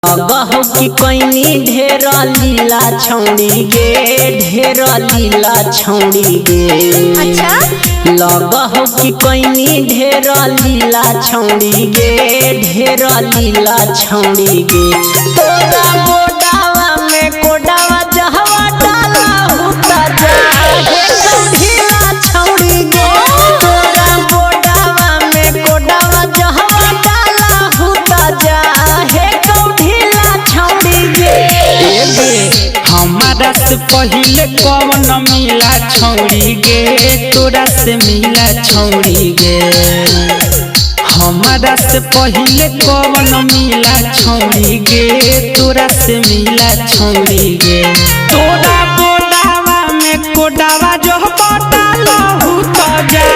लगहु कि कोइनी ढेर लीला छौड़ी गे, ढेर लीला छौड़ी गे। अच्छा लगहु कि कोइनी ढेर लीला छौड़ी गे, ढेर लीला छौड़ी गे। तोरा बोडावा में कोडावा जहवा डाला हुता जा ढीला छौड़ी गे। तोरा बोडावा में कोडावा जहवा डाला हुता जा हमारा से पहले कौन मिला छौड़ी गे, तोरा से मिला छौड़ी गे। हमारा से पहले कौन मिला छौड़ी गे, तोरा से मिला छौड़ी गे। तोरा बोडावा में कोडावा जो बटाला हुता जा